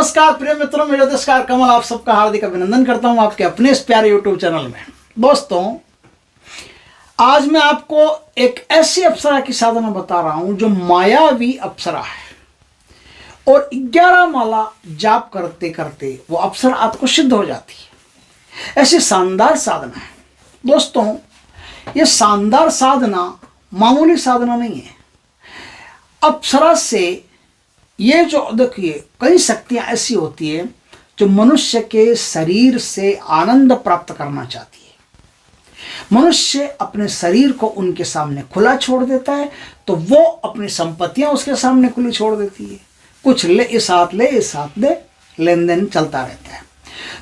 नमस्कार प्रिय मित्रों, मैं ज्योतिषकार कमल आप सबका हार्दिक अभिनंदन करता हूं आपके अपने इस प्यारे यूट्यूब चैनल में। दोस्तों, आज मैं आपको एक ऐसी अप्सरा की साधना बता रहा हूं जो मायावी अप्सरा है और 11 माला जाप करते करते वो अप्सरा आपको सिद्ध हो जाती है। ऐसी शानदार साधना है दोस्तों। ये शानदार साधना मामूली साधना नहीं है। अप्सरा से ये जो देखिए, कई शक्तियां ऐसी होती है जो मनुष्य के शरीर से आनंद प्राप्त करना चाहती है। मनुष्य अपने शरीर को उनके सामने खुला छोड़ देता है तो वो अपनी संपत्तियां उसके सामने खुली छोड़ देती है। कुछ ले इस हाथ दे, लेन देन चलता रहता है।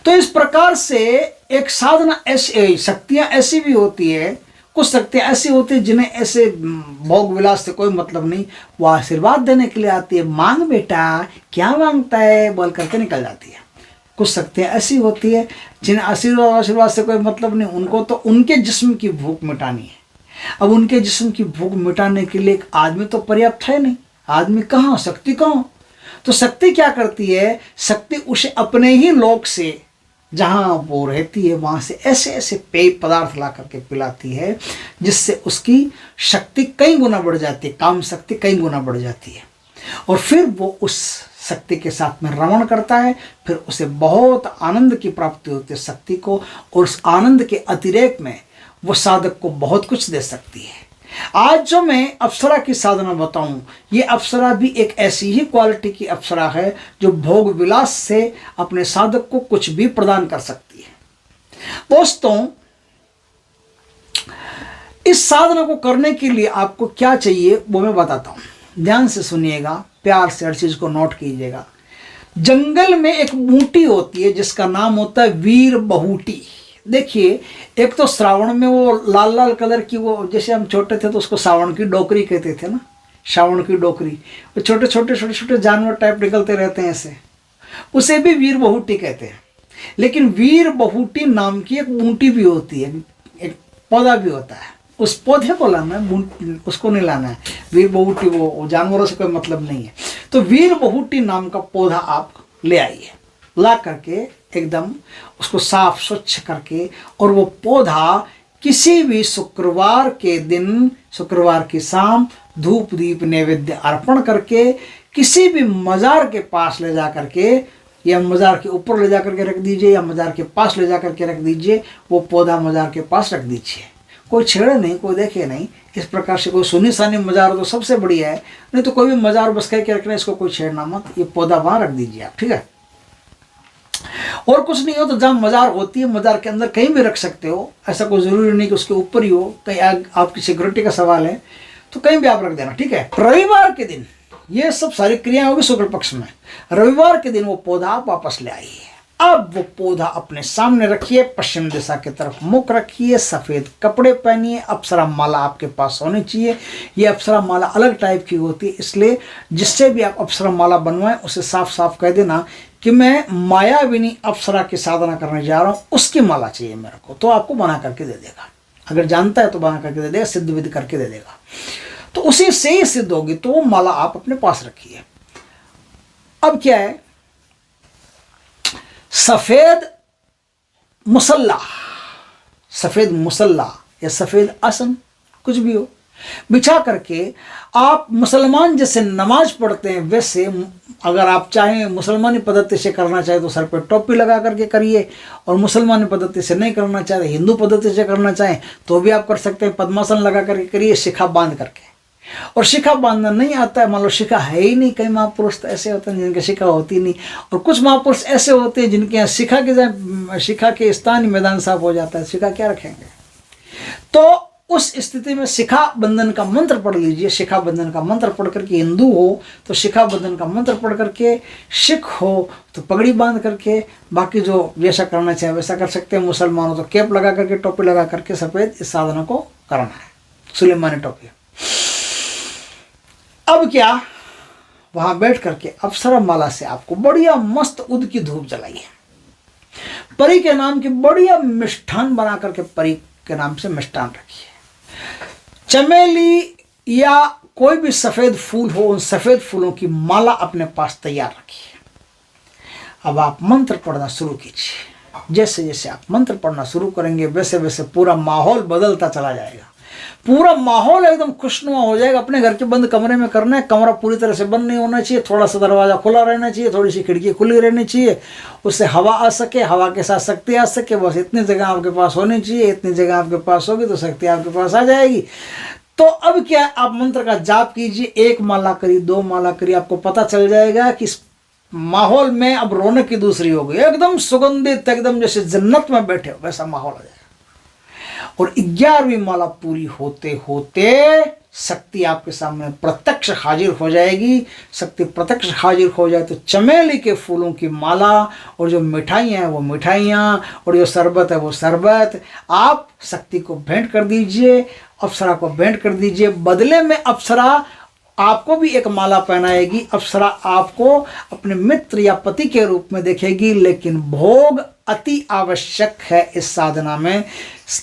तो इस प्रकार से एक साधना ऐसी, शक्तियां ऐसी भी होती है, कुछ शक्तियां ऐसी होती है जिन्हें ऐसे भोग विलास से कोई मतलब नहीं, वो आशीर्वाद देने के लिए आती है। मांग बेटा, क्या मांगता है बोल करके निकल जाती है। कुछ शक्तियां ऐसी होती है जिन्हें आशीर्वाद से कोई मतलब नहीं, उनको तो उनके जिस्म की भूख मिटानी है। अब उनके जिस्म की भूख मिटाने के लिए एक आदमी तो पर्याप्त है नहीं। आदमी कहाँ, शक्ति कहाँ? तो शक्ति क्या करती है? शक्ति उसे अपने ही लोक से, जहाँ वो रहती है, वहाँ से ऐसे ऐसे पेय पदार्थ ला करके पिलाती है जिससे उसकी शक्ति कई गुना बढ़ जाती है, काम शक्ति कई गुना बढ़ जाती है। और फिर वो उस शक्ति के साथ में रमण करता है, फिर उसे बहुत आनंद की प्राप्ति होती है शक्ति को, और उस आनंद के अतिरेक में वो साधक को बहुत कुछ दे सकती है। आज जो मैं अप्सरा की साधना बताऊं, ये अप्सरा भी एक ऐसी ही क्वालिटी की अप्सरा है जो भोग विलास से अपने साधक को कुछ भी प्रदान कर सकती है। दोस्तों, इस साधना को करने के लिए आपको क्या चाहिए वो मैं बताता हूं। ध्यान से सुनिएगा, प्यार से हर चीज को नोट कीजिएगा। जंगल में एक बूटी होती है जिसका नाम होता है वीर बहूटी। देखिए, एक तो श्रावण में वो लाल लाल कलर की, वो जैसे हम छोटे थे तो उसको सावण की डोकरी कहते थे ना, श्रावण की डोकरी। वो छोटे छोटे जानवर टाइप निकलते रहते हैं ऐसे, उसे भी वीर बहूटी कहते हैं। लेकिन वीर बहूटी नाम की एक बूटी भी होती है, एक पौधा भी होता है। उस पौधे को लाना है, उसको नहीं लाना है। वीर बहूटी वो जानवरों से कोई मतलब नहीं है। तो वीर बहूटी नाम का पौधा आप ले आइए, ला करके एकदम उसको साफ स्वच्छ करके, और वो पौधा किसी भी शुक्रवार के दिन, शुक्रवार की शाम धूप दीप नैवेद्य अर्पण करके किसी भी मज़ार के पास ले जा करके, या मज़ार के ऊपर ले जा करके रख दीजिए, या मज़ार के पास ले जा करके रख दीजिए। वो पौधा मज़ार के पास रख दीजिए, कोई छेड़े नहीं, कोई देखे नहीं। इस प्रकार से कोई सुनी सानी मज़ार हो तो सबसे बढ़िया है, नहीं तो कोई भी मज़ार बस कह के रखना, इसको कोई छेड़ना मत। ये पौधा वहाँ रख दीजिए आप, ठीक है। और कुछ नहीं हो तो जहाँ मज़ार होती है, मज़ार के अंदर कहीं भी रख सकते हो, ऐसा कोई ज़रूरी नहीं कि उसके ऊपर ही हो। कहीं आपकी सिक्योरिटी का सवाल है तो कहीं भी आप रख देना, ठीक है। रविवार के दिन ये सब सारी क्रियाएं होगी शुक्ल पक्ष में। रविवार के दिन वो पौधा आप वापस ले आइए। अब वो पौधा अपने सामने रखिए, पश्चिम दिशा की तरफ मुख रखिए, सफ़ेद कपड़े पहनिए, अप्सरा माला आपके पास होनी चाहिए। ये अप्सरा माला अलग टाइप की होती है, इसलिए जिससे भी आप अप्सरा माला बनवाएं उसे साफ साफ कह देना कि मैं मायाविनी अप्सरा की साधना करने जा रहा हूँ, उसकी माला चाहिए मेरे को, तो आपको बना करके दे देगा। अगर जानता है तो बना करके दे देगा, सिद्ध विद्ध करके दे देगा। तो उसी से ही सिद्ध होगी, तो वो माला आप अपने पास रखिए। अब क्या है, सफ़ेद मुसल्ला या सफ़ेद आसन कुछ भी हो बिछा करके, आप मुसलमान जैसे नमाज पढ़ते हैं वैसे, अगर आप चाहें मुसलमानी पद्धति से करना चाहे तो सर पर टोपी लगा करके करिए, और मुसलमानी पद्धति से नहीं करना चाहे, हिंदू पद्धति से करना चाहें तो भी आप कर सकते हैं। पद्मासन लगा करके करिए, शिखा बांध करके। और शिखा बांधना नहीं आता है, मान लो शिखा है ही नहीं, कई महापुरुष तो ऐसे होते हैं जिनके शिखा होती नहीं, और कुछ महापुरुष ऐसे होते हैं जिनके यहाँ शिखा के स्थान मैदान साफ हो जाता है, शिखा क्या रखेंगे। तो उस स्थिति में शिखा बंधन का मंत्र पढ़ लीजिए। शिखा बंधन का मंत्र पढ़ करके, हिंदू हो तो शिखा बंधन का मंत्र पढ़ करके, सिख हो तो पगड़ी बांध करके, बाकी जो जैसा करना चाहे वैसा कर सकते हैं। मुसलमान हो तो कैप लगा करके, टोपी लगा करके सफ़ेद इस साधना को करना है, सुलेमानी टोपी। अब क्या, वहां बैठ करके अप्सरा माला से आपको बढ़िया मस्त उद की धूप जलाइए। परी के नाम की बढ़िया मिष्ठान बना करके, परी के नाम से मिष्ठान रखिए। चमेली या कोई भी सफ़ेद फूल हो, उन सफ़ेद फूलों की माला अपने पास तैयार रखिए। अब आप मंत्र पढ़ना शुरू कीजिए। जैसे जैसे आप मंत्र पढ़ना शुरू करेंगे वैसे वैसे पूरा माहौल बदलता चला जाएगा, पूरा माहौल एकदम खुशनुमा हो जाएगा। अपने घर के बंद कमरे में करना है, कमरा पूरी तरह से बंद नहीं होना चाहिए, थोड़ा सा दरवाज़ा खुला रहना चाहिए, थोड़ी सी खिड़की खुली रहनी चाहिए, उससे हवा आ सके, हवा के साथ शक्ति आ सके। बस इतनी जगह आपके पास होनी चाहिए, इतनी जगह आपके पास होगी तो शक्ति आपके पास आ जाएगी। तो अब क्या, आप मंत्र का जाप कीजिए, 1 माला करिए, 2 माला करिए, आपको पता चल जाएगा कि माहौल में अब रौनक की दूसरी हो गई, एकदम सुगंधित, एकदम जैसे जन्नत में बैठे हो वैसा माहौल हो जाएगा। और 11वीं माला पूरी होते होते शक्ति आपके सामने प्रत्यक्ष हाजिर हो जाएगी। शक्ति प्रत्यक्ष हाजिर हो जाए तो चमेली के फूलों की माला और जो मिठाइयाँ हैं वो मिठाइयाँ और जो शरबत है वो शरबत आप शक्ति को भेंट कर दीजिए, अप्सरा को भेंट कर दीजिए। बदले में अप्सरा आपको भी एक माला पहनाएगी। अप्सरा आपको अपने मित्र या पति के रूप में देखेगी, लेकिन भोग अति आवश्यक है इस साधना में।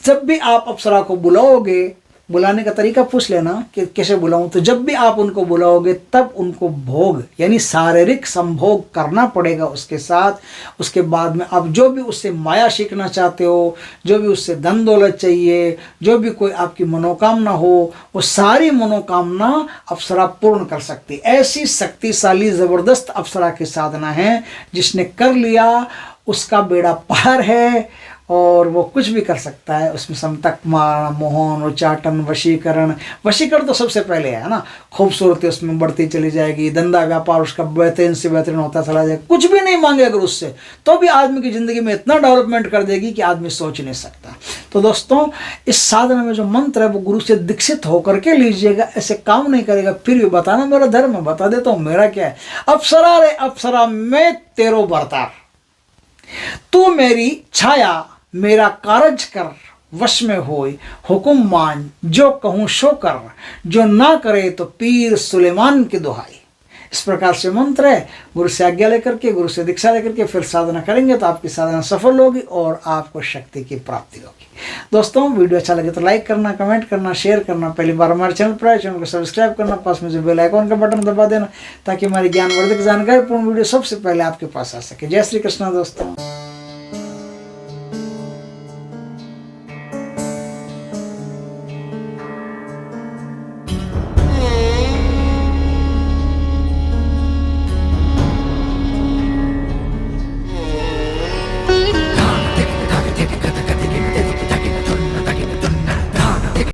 जब भी आप अप्सरा को बुलाओगे, बुलाने का तरीका पूछ लेना कि कैसे बुलाऊं, तो जब भी आप उनको बुलाओगे तब उनको भोग यानी शारीरिक संभोग करना पड़ेगा उसके साथ। उसके बाद में आप जो भी उससे माया सीखना चाहते हो, जो भी उससे धन दौलत चाहिए, जो भी कोई आपकी मनोकामना हो, वो सारी मनोकामना अप्सरा पूर्ण कर सकती। ऐसी शक्तिशाली ज़बरदस्त अप्सरा की साधना है, जिसने कर लिया उसका बेड़ा पार है और वो कुछ भी कर सकता है। उसमें समतक, मारण, मोहन, उच्चाटन, वशीकरण। वशीकरण तो सबसे पहले है ना, खूबसूरती उसमें बढ़ती चली जाएगी, धंधा व्यापार उसका बेहतरीन से बेहतरीन होता चला जाएगा। कुछ भी नहीं मांगे अगर उससे, तो भी आदमी की ज़िंदगी में इतना डेवलपमेंट कर देगी कि आदमी सोच नहीं सकता। तो दोस्तों, इस साधना में जो मंत्र है वो गुरु से दीक्षित होकर के लीजिएगा। ऐसे काम नहीं करेगा फिर भी बताना मेरा धर्म है, बता देता हूँ मेरा क्या है। अप्सरा रे अप्सरा मैं तेरो बरतार, तू मेरी छाया मेरा कारज कर, वश में होए हुकुम मान, जो कहूँ सो कर, जो ना करे तो पीर सुलेमान की दुहाई। इस प्रकार से मंत्र है। गुरु से आज्ञा लेकर के, गुरु से दीक्षा लेकर के फिर साधना करेंगे तो आपकी साधना सफल होगी और आपको शक्ति की प्राप्ति होगी। दोस्तों, वीडियो अच्छा लगे तो लाइक करना, कमेंट करना, शेयर करना। पहली बार हमारे चैनल पर आए, चैनल को सब्सक्राइब करना, पास में जो बेल आइकॉन का बटन दबा देना, ताकि हमारी ज्ञानवर्धक जानकारी पूर्ण वीडियो सबसे पहले आपके पास आ सके। जय श्री कृष्ण दोस्तों।